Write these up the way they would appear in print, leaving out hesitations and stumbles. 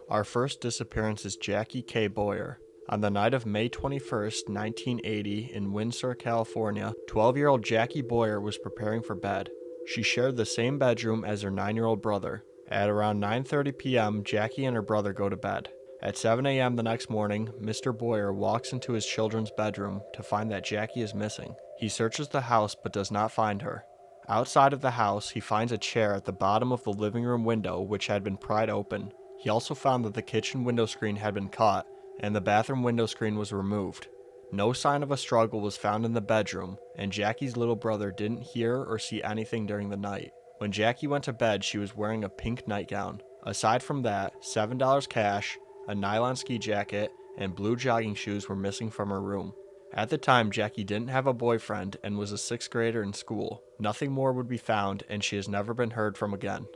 Our first disappearance is Jackie K. Boyer. On the night of May 21st, 1980, in Windsor, California, 12-year-old Jackie Boyer was preparing for bed. She shared the same bedroom as her 9-year-old brother. At around 9:30 p.m., Jackie and her brother go to bed. At 7 a.m. the next morning, Mr. Boyer walks into his children's bedroom to find that Jackie is missing. He searches the house but does not find her. Outside of the house, he finds a chair at the bottom of the living room window which had been pried open. He also found that the kitchen window screen had been cut and the bathroom window screen was removed. No sign of a struggle was found in the bedroom, and Jackie's little brother didn't hear or see anything during the night. When Jackie went to bed, she was wearing a pink nightgown. Aside from that, $7 cash, a nylon ski jacket, and blue jogging shoes were missing from her room. At the time, Jackie didn't have a boyfriend and was a 6th grader in school. Nothing more would be found, and she has never been heard from again.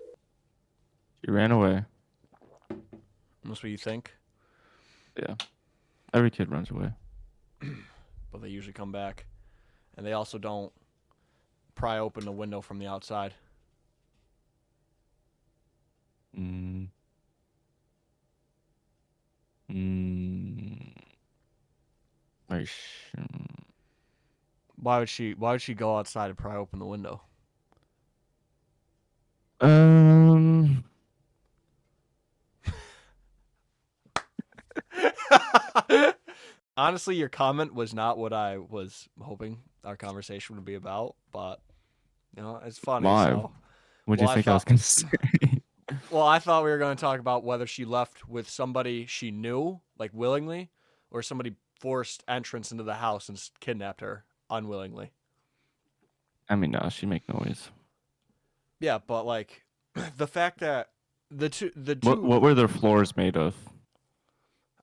She ran away. That's what you think? Yeah. Every kid runs away. But they usually come back. And they also don't pry open the window from the outside. Why would she go outside and pry open the window? Honestly, your comment was not what I was hoping our conversation would be about, but it's funny. Why? So, What do you think I was gonna say? Well, I thought we were going to talk about whether she left with somebody she knew, like willingly, or somebody forced entrance into the house and kidnapped her unwillingly. I mean, no, she make noise. Yeah, but like the fact that the two. What were their floors made of?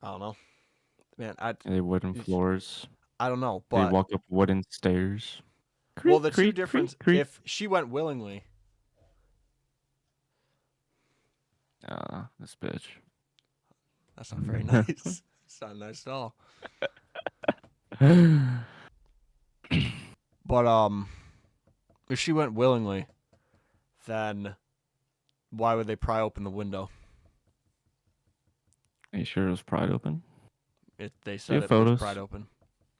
I don't know, man. Are they wooden floors? I don't know, but they walk up wooden stairs. Well, the two difference. If she went willingly. This bitch. That's not very nice. It's not nice at all. But if she went willingly, then why would they pry open the window? Are you sure it was pried open? They said it was pried open.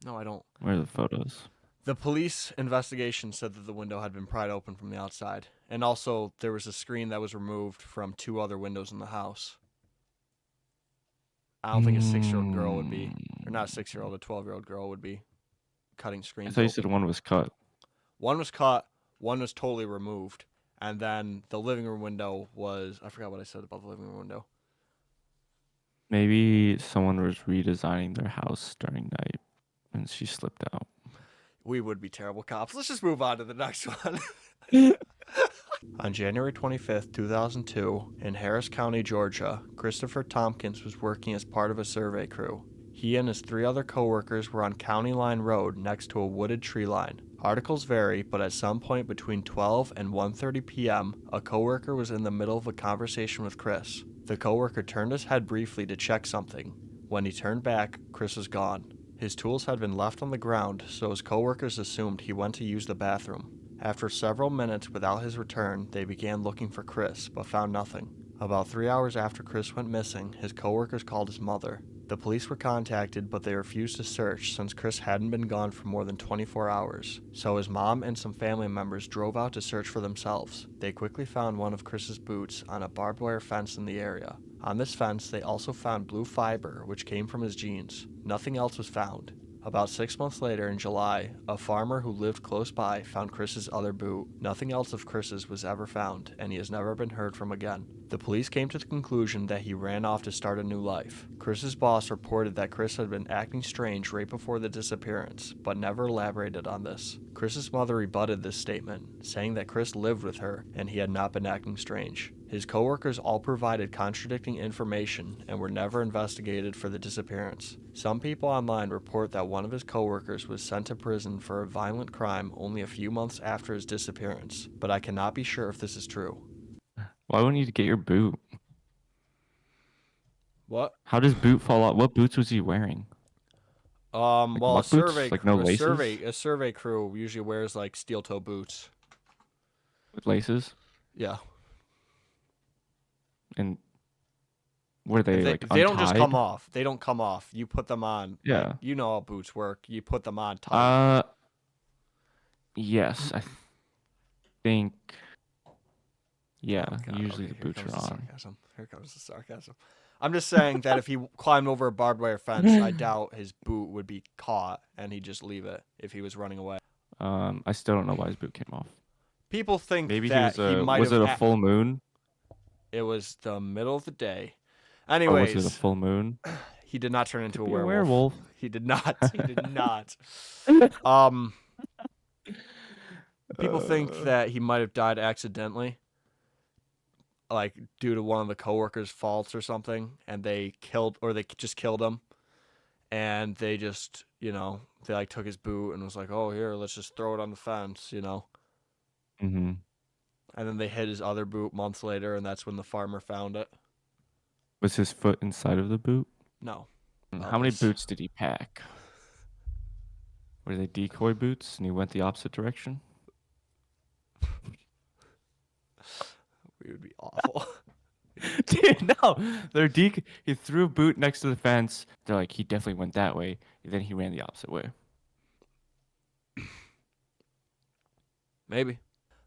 No, I don't. Where are the photos? The police investigation said that the window had been pried open from the outside. And also, there was a screen that was removed from 2 other windows in the house. I don't think a 6-year-old girl would be, or not a 6-year-old, a 12-year-old girl would be cutting screens. I thought you said one was cut. One was cut, one was totally removed, and then the living room window was, I forgot what I said about the living room window. Maybe someone was redesigning their house during night and she slipped out. We would be terrible cops. Let's just move on to the next one. On January 25th, 2002, in Harris County, Georgia, Christopher Tompkins was working as part of a survey crew. He and his 3 other coworkers were on County Line Road next to a wooded tree line. Articles vary, but at some point between 12 and 1:30 p.m., a coworker was in the middle of a conversation with Chris. The coworker turned his head briefly to check something. When he turned back, Chris was gone. His tools had been left on the ground, so his coworkers assumed he went to use the bathroom. After several minutes without his return, they began looking for Chris, but found nothing. About 3 hours after Chris went missing, his coworkers called his mother. The police were contacted, but they refused to search since Chris hadn't been gone for more than 24 hours. So his mom and some family members drove out to search for themselves. They quickly found one of Chris's boots on a barbed wire fence in the area. On this fence, they also found blue fiber, which came from his jeans. Nothing else was found. About 6 months later, in July, a farmer who lived close by found Chris's other boot. Nothing else of Chris's was ever found, and he has never been heard from again. The police came to the conclusion that he ran off to start a new life. Chris's boss reported that Chris had been acting strange right before the disappearance, but never elaborated on this. Chris's mother rebutted this statement, saying that Chris lived with her and he had not been acting strange. His coworkers all provided contradicting information and were never investigated for the disappearance. Some people online report that one of his coworkers was sent to prison for a violent crime only a few months after his disappearance, but I cannot be sure if this is true. Why wouldn't you get your boot? What? How does boot fall out? What boots was he wearing? Well, a survey crew usually wears like steel toe boots with laces. Yeah. And Were they like They don't just come untied? off. They don't come off. You put them on. Like, Yeah. you know how boots work. You put them on tight. Yes, I think. Yeah, Oh God. usually Okay. the Here boots comes are the on. sarcasm. Here comes the sarcasm. I'm just saying that if he climbed over a barbed wire fence, I doubt his boot would be caught, and he'd just leave it if he was running away. I still don't know why his boot came off. People think Maybe he that was he might was have. it a full moon? It was the middle of the day. Or was it a Anyways, full moon? he did not turn into Could a be a werewolf. werewolf. He did not. He did not. People think that he might have died accidentally, like due to one of the coworkers' faults or something, and they just killed him, and they just, they like took his boot and was like, oh, here, let's just throw it on the fence, Mm-hmm. and then they hid his other boot months later, and that's when the farmer found it. Was his foot inside of the boot? No. How many boots did he pack? Were they decoy boots and he went the opposite direction? We would be awful. Dude, no. He threw a boot next to the fence. They're like, he definitely went that way. And then he ran the opposite way. Maybe.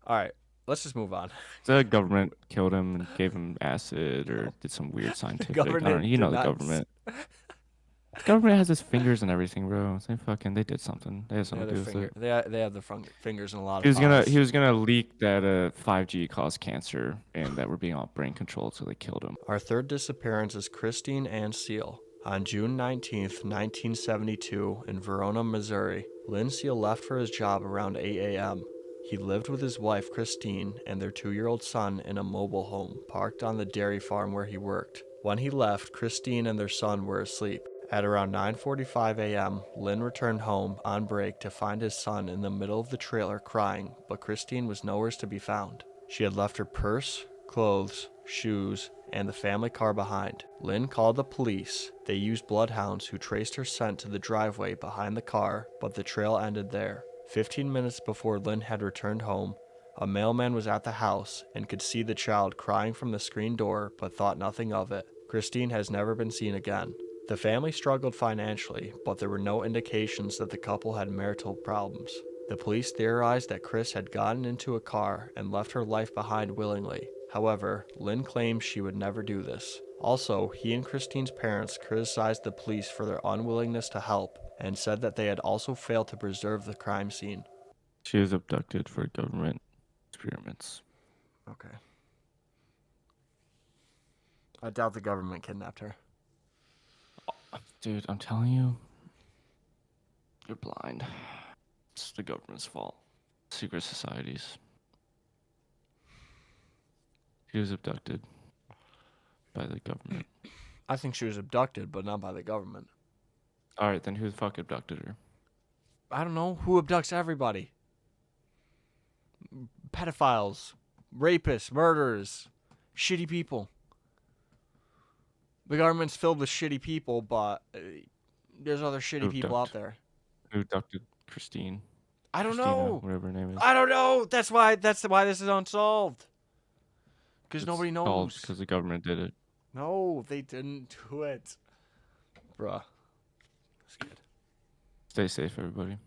All right, let's just move on. The government killed him and gave him acid or did some weird scientific. I don't know. Government You know did the not government. The government has his fingers and everything, bro. They did something. They had They something to do with it. they have the fingers in a lot He of pies. was gonna leak that 5G caused cancer and that we're being all brain controlled, so they killed him. Our third disappearance is Christine Ann Seal. On June 19th, 1972, in Verona, Missouri, Lynn Seal left for his job around 8 a.m. He lived with his wife, Christine, and their 2-year-old son in a mobile home parked on the dairy farm where he worked. When he left, Christine and their son were asleep. At around 9:45 a.m., Lynn returned home on break to find his son in the middle of the trailer crying, but Christine was nowhere to be found. She had left her purse, clothes, shoes, and the family car behind. Lynn called the police. They used bloodhounds who traced her scent to the driveway behind the car, but the trail ended there. 15 minutes before Lynn had returned home, a mailman was at the house and could see the child crying from the screen door but thought nothing of it. Christine has never been seen again. The family struggled financially, but there were no indications that the couple had marital problems. The police theorized that Chris had gotten into a car and left her life behind willingly. However, Lynn claims she would never do this. Also, he and Christine's parents criticized the police for their unwillingness to help and said that they had also failed to preserve the crime scene. She was abducted for government experiments. Okay. I doubt the government kidnapped her. Dude, I'm telling you, you're blind. It's the government's fault. Secret societies. She was abducted by the government. I think she was abducted, but not by the government. All right, then who the fuck abducted her? I don't know. Who abducts everybody? Pedophiles, rapists, murderers, shitty people. The government's filled with shitty people, but there's other shitty people out there. Who abducted Christine? I don't Christina, know. whatever her name is. I don't know. That's why this is unsolved. Because nobody knows. Because the government did it. No, they didn't do it. Bruh. That's good. Stay safe, everybody.